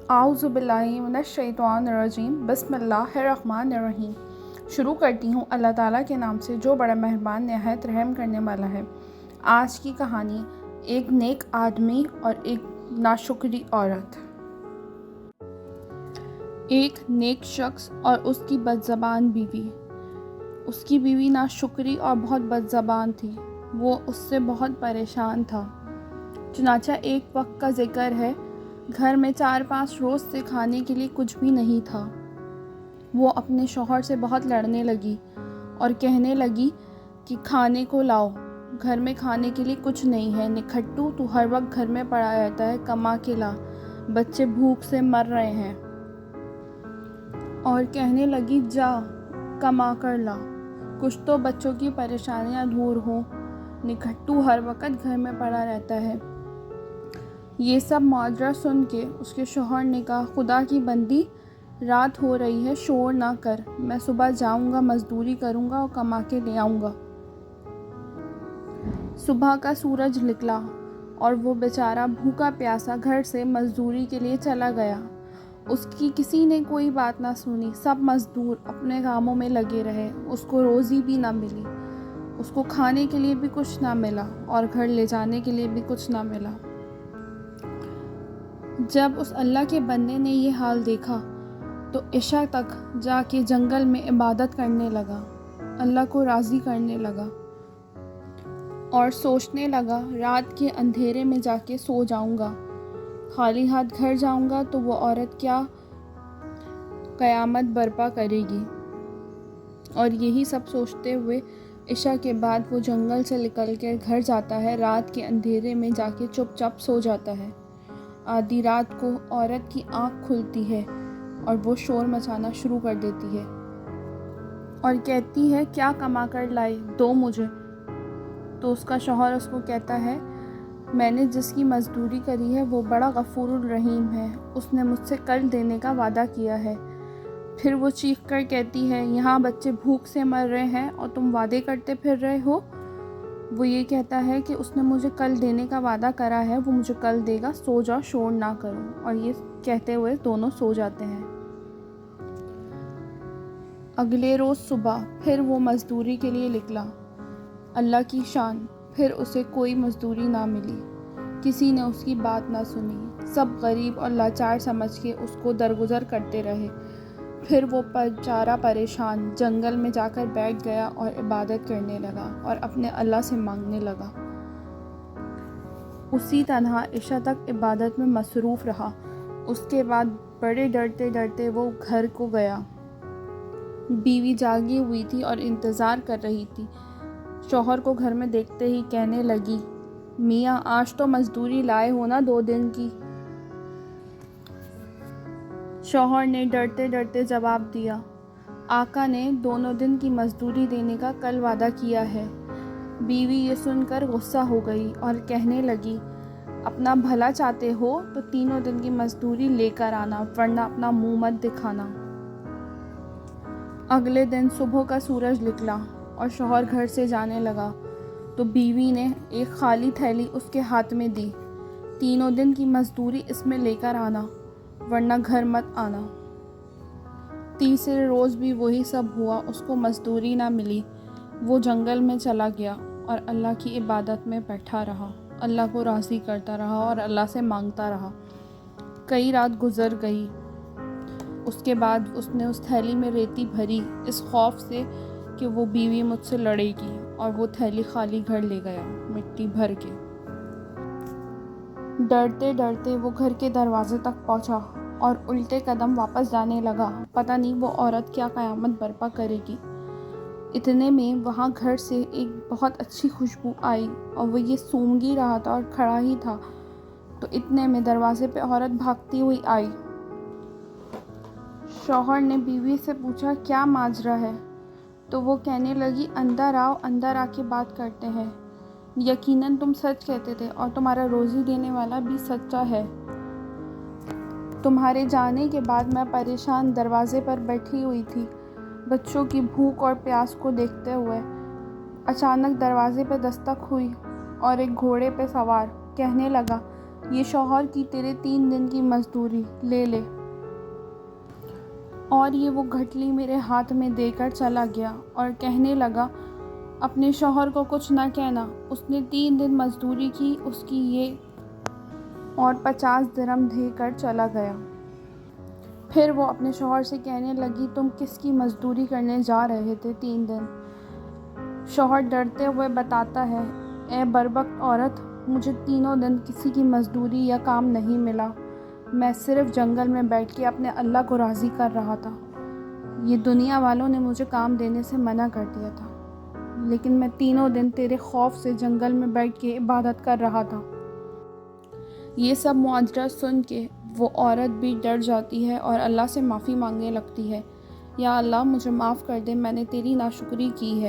اعوذ باللہ من الشیطان الرجیم بسم اللہ الرحمن الرحیم۔ شروع کرتی ہوں اللہ تعالیٰ کے نام سے جو بڑا مہربان نہایت رحم کرنے والا ہے۔ آج کی کہانی ایک نیک آدمی اور ایک ناشکری عورت۔ ایک نیک شخص اور اس کی بدزبان بیوی۔ اس کی بیوی ناشکری اور بہت بدزبان تھی۔ وہ اس سے بہت پریشان تھا۔ چنانچہ ایک وقت کا ذکر ہے، گھر میں 4-5 روز سے کھانے کے لیے کچھ بھی نہیں تھا۔ وہ اپنے شوہر سے بہت لڑنے لگی اور کہنے لگی کہ کھانے کو لاؤ، گھر میں کھانے کے لیے کچھ نہیں ہے، نکھٹو تو ہر وقت گھر میں پڑا رہتا ہے، کما کے لا، بچے بھوک سے مر رہے ہیں۔ اور کہنے لگی جا کما کر لا، کچھ تو بچوں کی پریشانیاں دور ہوں، نکھٹو ہر وقت گھر میں پڑا رہتا ہے۔ یہ سب معاجرہ سن کے اس کے شوہر نے کہا، خدا کی بندی، رات ہو رہی ہے، شور نہ کر، میں صبح جاؤں گا، مزدوری کروں گا اور کما کے لے آؤں گا۔ صبح کا سورج نکلا اور وہ بیچارہ بھوکا پیاسا گھر سے مزدوری کے لیے چلا گیا۔ اس کی کسی نے کوئی بات نہ سنی، سب مزدور اپنے کاموں میں لگے رہے، اس کو روزی بھی نہ ملی، اس کو کھانے کے لیے بھی کچھ نہ ملا اور گھر لے جانے کے لیے بھی کچھ نہ ملا۔ جب اس اللہ کے بندے نے یہ حال دیکھا تو عشاء تک جا کے جنگل میں عبادت کرنے لگا، اللہ کو راضی کرنے لگا اور سوچنے لگا رات کے اندھیرے میں جا کے سو جاؤں گا، خالی ہاتھ گھر جاؤں گا تو وہ عورت کیا قیامت برپا کرے گی۔ اور یہی سب سوچتے ہوئے عشاء کے بعد وہ جنگل سے نکل کے گھر جاتا ہے، رات کے اندھیرے میں جا کے چپ چاپ سو جاتا ہے۔ آدھی رات کو عورت کی آنکھ کھلتی ہے اور وہ شور مچانا شروع کر دیتی ہے اور کہتی ہے کیا کما کر لائی، دو مجھے۔ تو اس کا شوہر اس کو کہتا ہے، میں نے جس کی مزدوری کری ہے وہ بڑا غفور الرحیم ہے، اس نے مجھ سے کل دینے کا وعدہ کیا ہے۔ پھر وہ چیخ کر کہتی ہے، یہاں بچے بھوک سے مر رہے ہیں اور تم وعدے کرتے پھر رہے ہو۔ وہ یہ کہتا ہے کہ اس نے مجھے کل دینے کا وعدہ کرا ہے، وہ مجھے کل دے گا، سو جاؤ، شور نہ کرو۔ اور یہ کہتے ہوئے دونوں سو جاتے ہیں۔ اگلے روز صبح پھر وہ مزدوری کے لیے نکلا۔ اللہ کی شان، پھر اسے کوئی مزدوری نہ ملی، کسی نے اس کی بات نہ سنی، سب غریب اور لاچار سمجھ کے اس کو درگزر کرتے رہے۔ پھر وہ بیچارہ پریشان جنگل میں جا کر بیٹھ گیا اور عبادت کرنے لگا اور اپنے اللہ سے مانگنے لگا۔ اسی طرح عشاء تک عبادت میں مصروف رہا۔ اس کے بعد بڑے ڈرتے ڈرتے وہ گھر کو گیا۔ بیوی جاگی ہوئی تھی اور انتظار کر رہی تھی۔ شوہر کو گھر میں دیکھتے ہی کہنے لگی، میاں آج تو مزدوری لائے ہو نا 2 دن کی۔ شوہر نے ڈرتے ڈرتے جواب دیا، آقا نے 2 دن کی مزدوری دینے کا کل وعدہ کیا ہے۔ بیوی یہ سن کر غصہ ہو گئی اور کہنے لگی، اپنا بھلا چاہتے ہو تو 3 دن کی مزدوری لے کر آنا، ورنہ اپنا منہ مت دکھانا۔ اگلے دن صبح کا سورج نکلا اور شوہر گھر سے جانے لگا تو بیوی نے ایک خالی تھیلی اس کے ہاتھ میں دی، 3 دن کی مزدوری اس میں لے کر آنا، ورنہ گھر مت آنا۔ تیسرے روز بھی وہی سب ہوا، اس کو مزدوری نہ ملی۔ وہ جنگل میں چلا گیا اور اللہ کی عبادت میں بیٹھا رہا، اللہ کو راضی کرتا رہا اور اللہ سے مانگتا رہا۔ کئی رات گزر گئی۔ اس کے بعد اس نے اس تھیلی میں ریتی بھری، اس خوف سے کہ وہ بیوی مجھ سے لڑے گی، اور وہ تھیلی خالی گھر لے گیا مٹی بھر کے۔ ڈرتے ڈرتے وہ گھر کے دروازے تک پہنچا اور الٹے قدم واپس جانے لگا، پتہ نہیں وہ عورت کیا قیامت برپا کرے گی۔ اتنے میں وہاں گھر سے ایک بہت اچھی خوشبو آئی اور وہ یہ سونگھ ہی رہا تھا اور کھڑا ہی تھا، تو اتنے میں دروازے پہ عورت بھاگتی ہوئی آئی۔ شوہر نے بیوی سے پوچھا کیا ماجرا ہے؟ تو وہ کہنے لگی، اندر آؤ، اندر آ کے بات کرتے ہیں، یقیناً تم سچ کہتے تھے اور تمہارا روزی دینے والا بھی سچا ہے۔ تمہارے جانے کے بعد میں پریشان دروازے پر بیٹھی ہوئی تھی، بچوں کی بھوک اور پیاس کو دیکھتے ہوئے۔ اچانک دروازے پہ دستک ہوئی اور ایک گھوڑے پہ سوار کہنے لگا، یہ شوہر کی تیرے 3 دن کی مزدوری لے لے۔ اور یہ وہ گھٹلی میرے ہاتھ میں دے کر چلا گیا اور کہنے لگا، اپنے شوہر کو کچھ نہ کہنا، اس نے 3 دن مزدوری کی، اس کی یہ اور 50 درہم دے کر چلا گیا۔ پھر وہ اپنے شوہر سے کہنے لگی، تم کس کی مزدوری کرنے جا رہے تھے 3 دن؟ شوہر ڈرتے ہوئے بتاتا ہے، اے بربخت عورت، مجھے تینوں دن کسی کی مزدوری یا کام نہیں ملا، میں صرف جنگل میں بیٹھ کے اپنے اللہ کو راضی کر رہا تھا۔ یہ دنیا والوں نے مجھے کام دینے سے منع کر دیا تھا، لیکن میں تینوں دن تیرے خوف سے جنگل میں بیٹھ کے عبادت کر رہا تھا۔ یہ سب ماجرا سن کے وہ عورت بھی ڈر جاتی ہے اور اللہ سے معافی مانگنے لگتی ہے، یا اللہ مجھے معاف کر دے، میں نے تیری ناشکری کی ہے۔